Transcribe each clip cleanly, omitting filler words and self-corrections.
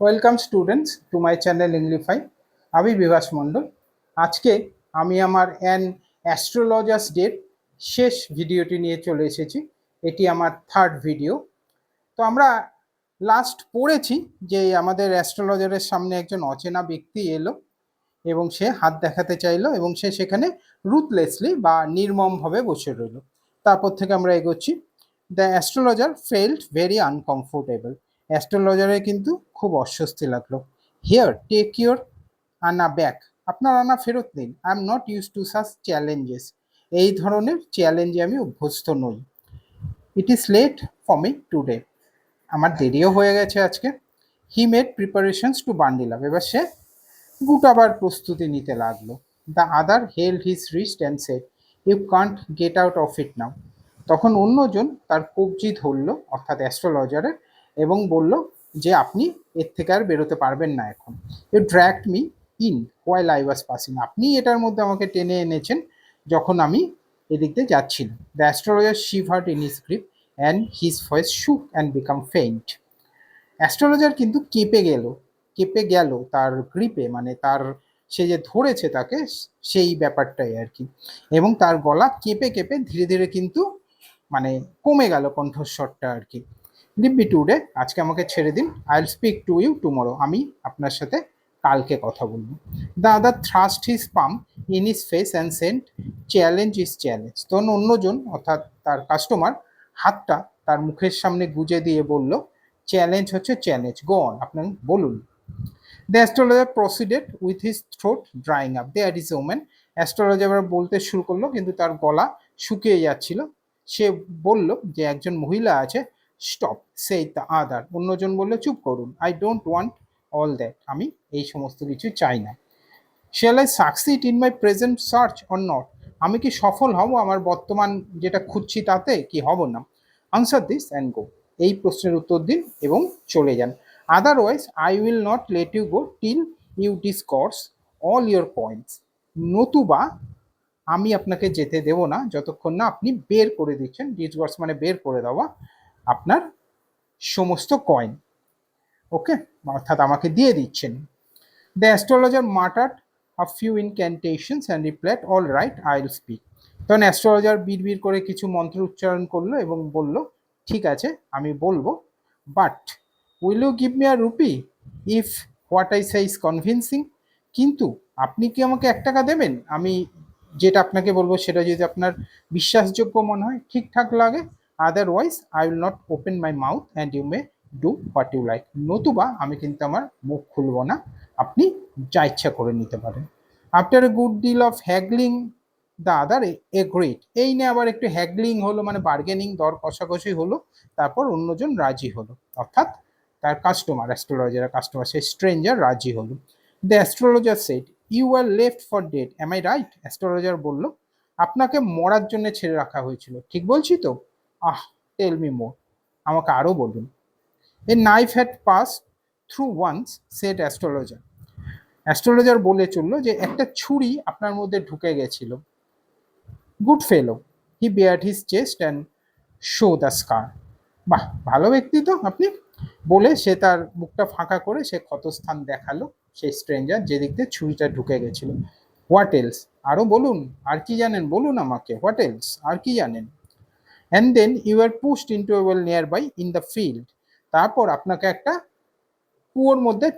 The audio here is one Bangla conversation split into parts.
Welcome students to my channel Englify. আমি বিভাস মণ্ডল। আজকে আমি আমার অ্যাস্ট্রোলজার্স ডের শেষ ভিডিওটি নিয়ে চলে এসেছি। এটি আমার থার্ড ভিডিও। তো আমরা লাস্ট পড়েছি যে আমাদের অ্যাস্ট্রোলজারের সামনে একজন অচেনা ব্যক্তি এলো এবং সে হাত দেখাতে চাইলো এবং সে সেখানে রুথলেসলি বা নির্মমভাবে বসে রইল। তারপর থেকে আমরা এগোচ্ছি। The astrologer felt very uncomfortable. অ্যাস্ট্রোলজারের কিন্তু খুব অস্বস্তি লাগলো। Here take your anna back. আপনার আনা ফেরত নিন। I am not use to such challenges. এই ধরনের চ্যালেঞ্জে আমি অভ্যস্ত নই। It is late for me today. আমার দেরিও হয়ে গেছে আজকে। He made preparations to bundle up. এবার সে গুটাবার প্রস্তুতি নিতে লাগলো। The other held his wrist and said, you can't get out of it নাও। তখন অন্যজন তার কবজি ধরলো, অর্থাৎ অ্যাস্ট্রোলজারের, এবং বলল যে আপনি এর থেকে আর বেরোতে পারবেন না এখন। You dragged me in while I was passing. আপনি এটার মধ্যে আমাকে টেনে এনেছেন যখন আমি এদিক দিয়ে যাচ্ছিলাম। The astrologer shivered in his grip and his voice shook and became faint. Astrologer কিন্তু কেঁপে গেল তার গ্রিপে, মানে তার সে যে ধরেছে তাকে, সেই ব্যাপারটাই আর কি। এবং তার গলা কেঁপে কেঁপে ধীরে ধীরে কিন্তু মানে কমে গেল কণ্ঠস্বরটা আর কি। লিভ মি টুডে, আজকে আমাকে ছেড়ে দিন। I will speak to you tomorrow. আমি আপনার সাথে কালকে কথা বলবো। The other thrust his palm in his face and sent, challenge is challenge. তখন অন্যজন, অর্থাৎ তার কাস্টমার, হাতটা তার মুখের সামনে গুজে দিয়ে বলল, চ্যালেঞ্জ হচ্ছে চ্যালেঞ্জ, গো অন, আপনার বলুন। The astrologer proceeded with his throat drying up, there is omen. Astrologer বলতে শুরু করলো, কিন্তু তার গলা শুকিয়ে যাচ্ছিল। সে বলল যে একজন মহিলা আছে। Stop, say the other. অন্যজন বললো চুপ করুন। I don't want all that. আমি এই সমস্ত কিছু চাই না। Shall I succeed in my present search or not? আমি কি সফল হব আমার বর্তমান যেটা খুঁজছি তাতে, কি হব না? Answer this and go. এই প্রশ্নের উত্তর দিন এবং চলে যান। Otherwise I will not let you go till you discourse all your points. নতুবা আমি আপনাকে যেতে দেব না যতক্ষণ না আপনি বের করে দিচ্ছেন, ডিসকোর্স মানে বের করে দেওয়া, আপনার সমস্ত কয়েন। ওকে, অর্থাৎ আমাকে দিয়ে দিচ্ছেন। The astrologer muttered a few incantations and replied, all right, I'll speak. তখন অ্যাস্ট্রোলজার বিড়বিড় করে কিছু মন্ত্র উচ্চারণ করলো এবং বলল, ঠিক আছে, আমি বলবো, but will you give me a rupee if what I say is convincing? কিন্তু আপনি কি আমাকে 1 টাকা দেবেন আমি যেটা আপনাকে বলবো সেটা যদি আপনার বিশ্বাসযোগ্য মনে হয়, ঠিকঠাক লাগে? Otherwise I will not open my mouth and you may do what you like. নতুবা আমি কিন্তু আমার মুখ খুলবো না, আপনি যা ইচ্ছা করে নিতে পারেন। After a good deal of haggling the other agreed. এই নিয়ে আবার একটু হ্যাগলিং হলো, মানে বার্গেনিং, দর কষাকষি হলো। তারপর অন্যজন রাজি হলো, অর্থাৎ তার কাস্টমার, অ্যাস্ট্রোলজারের কাস্টমার, সেই স্ট্রেঞ্জার রাজি হলো। The astrologer said, you are left for dead, am I right? Astrologer বলল, আপনাকে মরার জন্য ছেড়ে রাখা হয়েছিল, ঠিক বলছি তো? আহ, টেল মি মোর, আমাকে আরও বলুন। A knife had pass through once, said astrologer. Astrologer বলে চললো যে একটা ছুরি আপনার মধ্যে ঢুকে গেছিল। Good fellow, he bared his chest and show the scar. বাহ, ভালো ব্যক্তি তো আপনি। বলে সে তার বুকটা ফাঁকা করে সে ক্ষতস্থান দেখালো, সেই স্ট্রেঞ্জার যেদিক দিয়ে ছুরিটা ঢুকে গেছিল। What else? আরও বলুন, আর কি জানেন বলুন আমাকে, হোয়াট এলস, আর কি জানেন? And then you are pushed into a well nearby in the field. তারপর আপনাকে একটা কুয়োর মধ্যে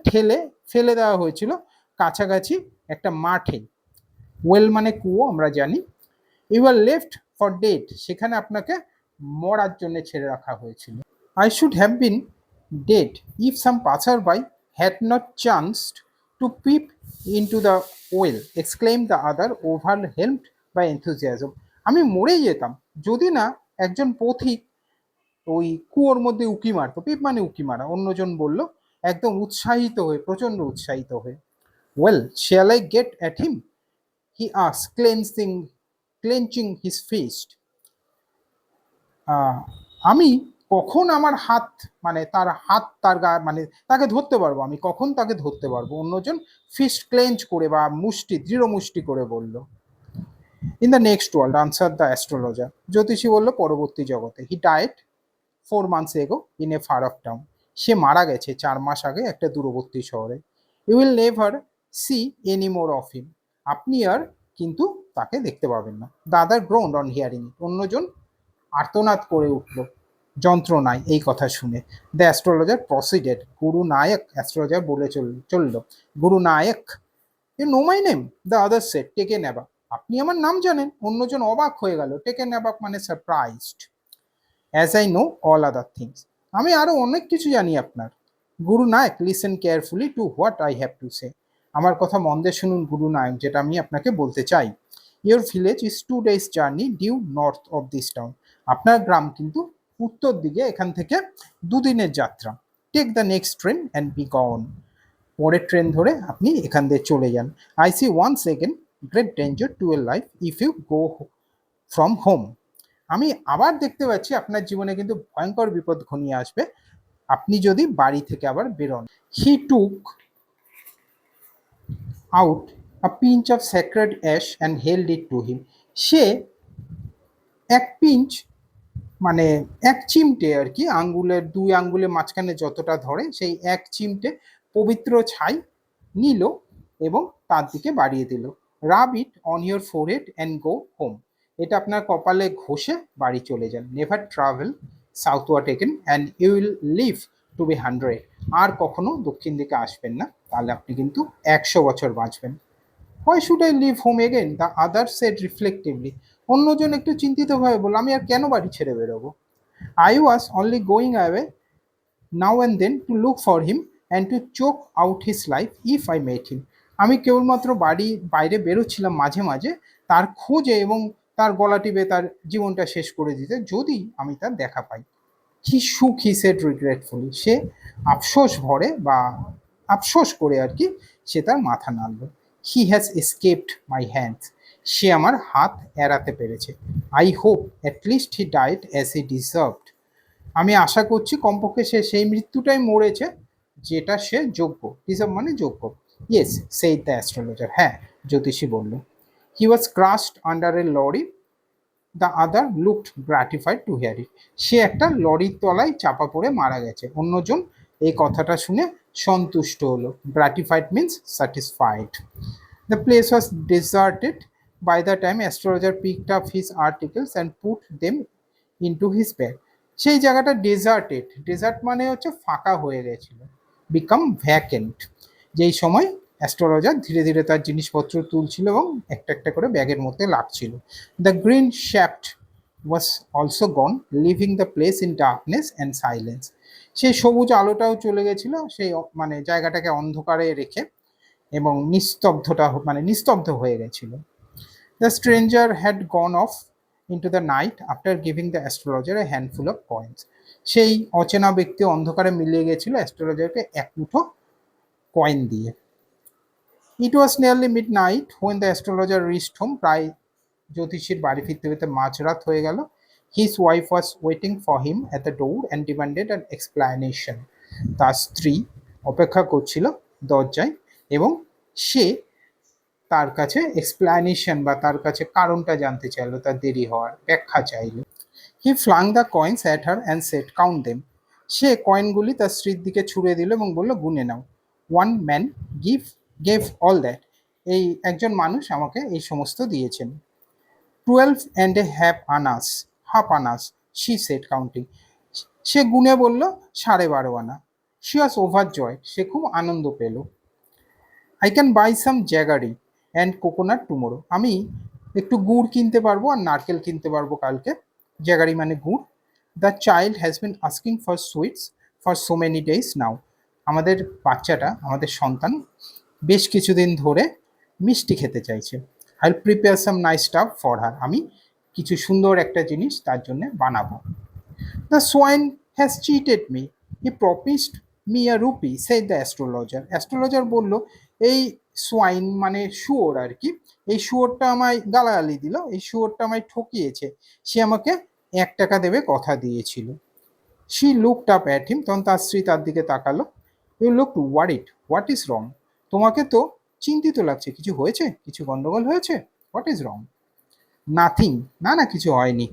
ফেলে দেওয়া হয়েছিল কাছাকাছি একটা মাঠে। ওয়েল মানে কুয়ো, আমরা জানি। You are left for dead, সেখানে আপনাকে মরার জন্য ছেড়ে রাখা হয়েছিল। I should have been dead if some passer by had not chanced to peep into the well, exclaim the other overwhelmed by enthusiasm. আমি মরেই যেতাম যদি না একজন পথিক ওই কুয়োর মধ্যে উঁকি মারতো। পিপ মানে উঁকি মারা, অন্যজন বলল একদম উৎসাহিত হয়ে, প্রচন্ড উৎসাহিত হয়ে। Well, shall I get at him, he asked, clenching his fist. আমি কখন আমার হাত, মানে তার হাত তার গা, মানে তাকে ধরতে পারবো, আমি কখন তাকে ধরতে পারবো? অন্যজন ফিস্ট ক্লেঞ্চ করে বা মুষ্টি, দৃঢ় মুষ্টি করে বলল। In the next world, answer the astrologer. জ্যোতিষী বলল পরবর্তী জগতে। He died 4 months ago in a far off town. সে মারা গেছে 4 মাস আগে একটা দূরবর্তী শহরে। You will never see any more of him. আপনি আর কিন্তু তাকে দেখতে পাবেন না। The other groaned on hearing it. অন্যজন আর্তনাদ করে উঠল যন্ত্রণায় এই কথা শুনে। The astrologer proceeded. Guru Nayak, astrologer বলে চলল, Guru Nayak, you know my name? The other said, taken aback. আপনি আমার নাম জানেন? অন্যজন অবাক হয়ে গেল। টেকেন অ্যাবাক মানে surprised. As I know all other things. আমি আরো অনেক কিছু জানি আপনার। Guru Nayak, listen carefully to what I have to say. আমার কথা মন দিয়ে শুনুন গুরু নায়ক, যেটা আমি আপনাকে বলতে চাই। Your village is 2 days journey due north of this town. আপনার গ্রাম কিন্তু উত্তর দিকে, এখান থেকে 2 দিনের যাত্রা। Take the next train and be gone. পরের ট্রেন ধরে আপনি এখান দিয়ে চলে যান। I see once again great danger to a life if you go from home. আমি আবার দেখতে পাচ্ছি আপনার জীবনে কিন্তু ভয়ঙ্কর বিপদ ঘনিয়ে আসবে আপনি যদি বাড়ি থেকে আবার বেরোন। He took out a pinch of sacred ash and held it to him. সে এক পিঞ্চ মানে এক চিমটে আর কি, আঙ্গুলের 2 আঙ্গুলের মাঝখানে যতটা ধরে সেই এক চিমটে পবিত্র ছাই নিল এবং তার দিকে বাড়িয়ে দিল। Rub it on your forehead and go home. এটা আপনার কপালে ঘষে বাড়ি চলে যান। Never travel southward again and you will live to be 100। আর কখনো দক্ষিণ দিকে আসবেন না, তাহলে আপনি কিন্তু 100 বছর বাঁচবেন। Why should I leave home again? The other said reflectively. অন্যজন একটু চিন্তিতভাবে বলল, আমি আর কেন বাড়ি ছেড়ে বেরোবো? I was only going away now and then to look for him and to choke out his life if I met him. আমি কেবলমাত্র বাইরে বেরোচ্ছিলাম মাঝে মাঝে তার খোঁজে এবং তার গলা টিপে তার জীবনটা শেষ করে দিতে যদি আমি তার দেখা পাই। হি শুক হি সেড রিগ্রেটফুলি। সে আফসোস ভরে বা আফসোস করে আর কি সে তার মাথা নাড়ল। He has escaped my hands. সে আমার হাত এড়াতে পেরেছে। I hope at least he died as he deserved. আমি আশা করছি কমপক্ষে সে সেই মৃত্যুটাই মরেছে যেটা সে যোগ্য। ডিজার্ভ মানে যোগ্য। ইয়েস সেই দ্য অ্যাস্ট্রোলজার। হ্যাঁ, জ্যোতিষী বলল। He was crushed under a lorry. The other looked gratified to hear it. সে একটা লরির তলায় চাপা পড়ে মারা গেছে। অন্যজন এই কথাটা শুনে সন্তুষ্ট হলো। Gratified means satisfied. The place was deserted by the time astrologer picked up his articles and put them into his bag. সেই জায়গাটা ডেজার্টেড। ডেজার্ট মানে হচ্ছে ফাঁকা হয়ে গেছিল। Became vacant. যেই সময় অ্যাস্ট্রোলজার ধীরে ধীরে তার জিনিসপত্র তুলছিল এবং একটা একটা করে ব্যাগের মধ্যে লাগছিল। The green shaft was also gone, living the place in darkness and silence. সেই সবুজ আলোটাও চলে গেছিল, সেই মানে জায়গাটাকে অন্ধকারে রেখে, এবং নিস্তব্ধ হয়ে গেছিল। The stranger had gone of into the night after giving the astrologer a handful of coins. সেই অচেনা ব্যক্তি অন্ধকারে মিলিয়ে গেছিল অ্যাস্ট্রোলজারকে এক মুঠো কয়েন দিয়ে। It was nearly midnight when the astrologer reached home. প্রায় জ্যোতিষীর বাড়ি ফিরতে ফিরতে মাঝরাত হয়ে গেল। His wife was waiting for him at the door and demanded an explanation. তার স্ত্রী অপেক্ষা করছিল দরজায় এবং সে তার কাছে এক্সপ্লানেশন বা তার কাছে কারণটা জানতে চাইলো, তার দেরি হওয়ার ব্যাখ্যা চাইল। He flung the coins at her and said count them. সে কয়েনগুলি তার স্ত্রীর দিকে ছুড়ে দিল এবং বলল, গুনে নাও। One man gave all that. এই একজন মানুষ আমাকে এই সমস্ত দিয়েছেন। 12.5 annas, half annas, she said counting. সে গুনে বলল 12.5 আনা। শি ওয়াজ ওভার জয়। সে খুব আনন্দ পেল। I can buy some jaggery and coconut tomorrow. আমি একটু গুড় কিনতে পারবো আর নারকেল কিনতে পারবো কালকে। জ্যাগারি মানে গুড়। The child has been asking for sweets for so many days now. আমাদের বাচ্চাটা, আমাদের সন্তান বেশ কিছুদিন ধরে মিষ্টি খেতে চাইছে। I will prepare some nice staff for her. আমি কিছু সুন্দর একটা জিনিস তার জন্য বানাবো। The swine has cheated me, he promised me a rupee said the astrologer. Astrologer বলল, এই সোয়াইন মানে শুয়োর আর কি, এই শুয়োরটা আমায় গালাগালি দিল, এই শুয়োরটা আমায় ঠকিয়েছে, সে আমাকে 1 টাকা দেবে কথা দিয়েছিল। She looked up at him. তখন তার স্ত্রী তার দিকে তাকালো। You looked worried, what is wrong? তোমাকে তো চিন্তিত লাগছে, কিছু হয়েছে? কিছু গন্ডগোল হয়েছে? What is wrong? নাথিং, না না কিছু হয়নি।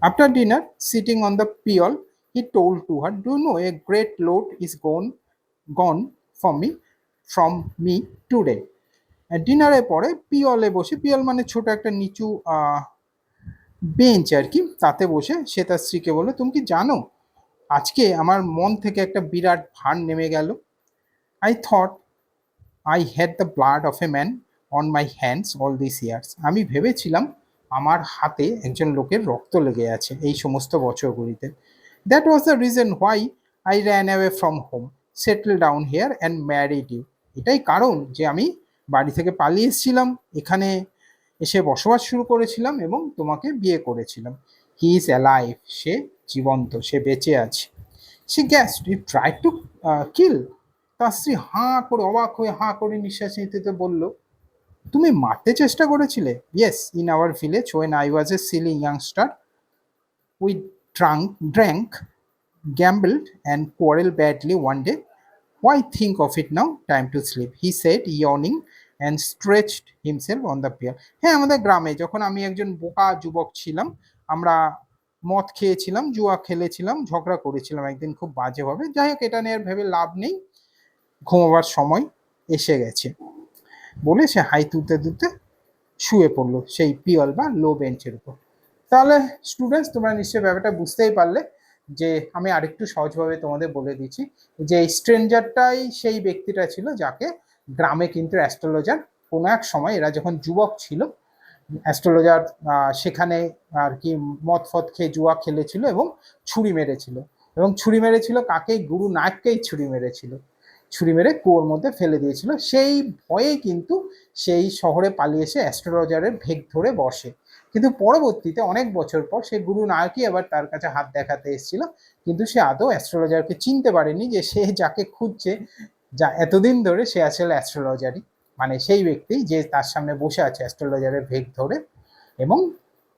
After dinner sitting on the pyol he told to her, "Do you know a great load is gone from me today?" ডিনারের পরে পিয়লে বসে, পিয়ল মানে ছোট একটা নিচু বেঞ্চ আর কি, তাতে বসে সে তার স্ত্রীকে বলল, "তুমি কি জানো, আজকে আমার মন থেকে একটা বিরাট ভার নেমে গেল। I thought I had the blood of a man on my hands all this years. আমি ভেবেছিলাম আমার হাতে একজন লোকের রক্ত লেগে আছে এই সমস্ত বছরগুলিতে। That was the reason why I ran away from home, settle down here and married you. এটাই কারণ যে আমি বাড়ি থেকে পালিয়ে এসেছিলাম, এখানে এসে বসবাস শুরু করেছিলাম এবং তোমাকে বিয়ে করেছিলাম। হি ইজ অ্যালাইভ, সে জীবন্ত, সে বেঁচে আছে। সে গ্যাস্ট, ইউ ট্রাই টু কিল। তার স্ত্রী হাঁ করে, অবাক হয়ে হাঁ করে নিঃশ্বাস নিতে বলল, তুমি মারতে চেষ্টা করেছিলে? Yes, in our village when I was a silly youngster we drank, gambled and quarreled badly one day. Why think of it now? Time to sleep, he said, yawning and stretched himself on the pier. হ্যাঁ, আমাদের গ্রামে যখন আমি একজন বোকা যুবক ছিলাম, আমরা মদ খেয়েছিলাম, জুয়া খেলেছিলাম, ঝগড়া করেছিলাম একদিন খুব বাজেভাবে। যাই হোক, এটা নিয়ে আর ভেবে লাভ নেই, ঘুমোবার সময় এসে গেছে বলে সে হাই তুলতে তুলতে শুয়ে পড়লো সেই পিয়ল বা লো বেঞ্চের উপর। তাহলে স্টুডেন্টস, তোমরা নিশ্চয়ই ব্যাপারটা বুঝতেই পারলে যে আমি আরেকটু সহজভাবে তোমাদের বলে দিচ্ছি যে এই স্ট্রেঞ্জারটাই সেই ব্যক্তিটা ছিল যাকে গ্রামে কিন্তু অ্যাস্ট্রোলজার কোনো এক সময়, এরা যখন যুবক ছিল, অ্যাস্ট্রোলজার সেখানে আর কি মদ ফদ খেয়ে জুয়া খেলেছিল এবং ছুরি মেরেছিল। এবং ছুরি মেরেছিল কাকে? গুরু নায়ককেই ছুরি মেরেছিল, ছুরি মেরে কুয়োর মধ্যে ফেলে দিয়েছিল। সেই ভয়ে কিন্তু সেই শহরে পালিয়ে এসে অ্যাস্ট্রোলজারের ভেগ ধরে বসে। কিন্তু পরবর্তীতে অনেক বছর পর সে গুরু নায়কই আবার তার কাছে হাত দেখাতে এসেছিল, কিন্তু সে আদৌ অ্যাস্ট্রোলজারকে চিনতে পারেনি যে সে যাকে খুঁজছে, যা এতদিন ধরে, সে আসলে অ্যাস্ট্রোলজারই, মানে সেই ব্যক্তি যে তার সামনে বসে আছে অ্যাস্ট্রোলজারের ভেগ ধরে। এবং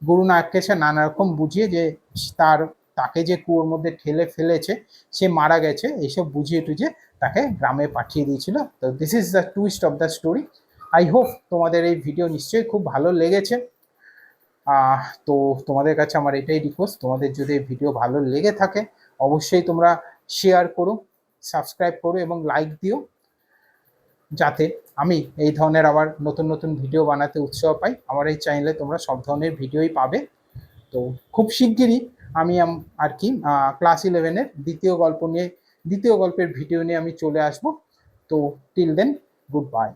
গুরু নায়ককে সে নানা রকম বুঝিয়ে যে তাকে যে কুয়োর মধ্যে ঠেলে ফেলেছে সে মারা গেছে, এইসব বুঝিয়ে টুঝিয়ে তাকে গ্রামে পাঠিয়ে দিয়েছিল। তো this is the twist of the story. I hope তোমাদের এই ভিডিও নিশ্চয়ই খুব ভালো লেগেছে। তো তোমাদের কাছে আমার এটাই রিকোয়েস্ট, তোমাদের যদি এই ভিডিও ভালো লেগে থাকে অবশ্যই তোমরা শেয়ার করো, সাবস্ক্রাইব করো এবং লাইক দিও, যাতে আমি এই ধরনের আবার নতুন নতুন ভিডিও বানাতে উৎসাহ পাই। আমার এই চ্যানেলে তোমরা সব ধরনের ভিডিওই পাবে। তো খুব শিগগিরই আমি আর কি ক্লাস 11-এর দ্বিতীয় গল্পের ভিডিও নিয়ে আমি চলে আসব। তো টিল দেন, গুড বাই।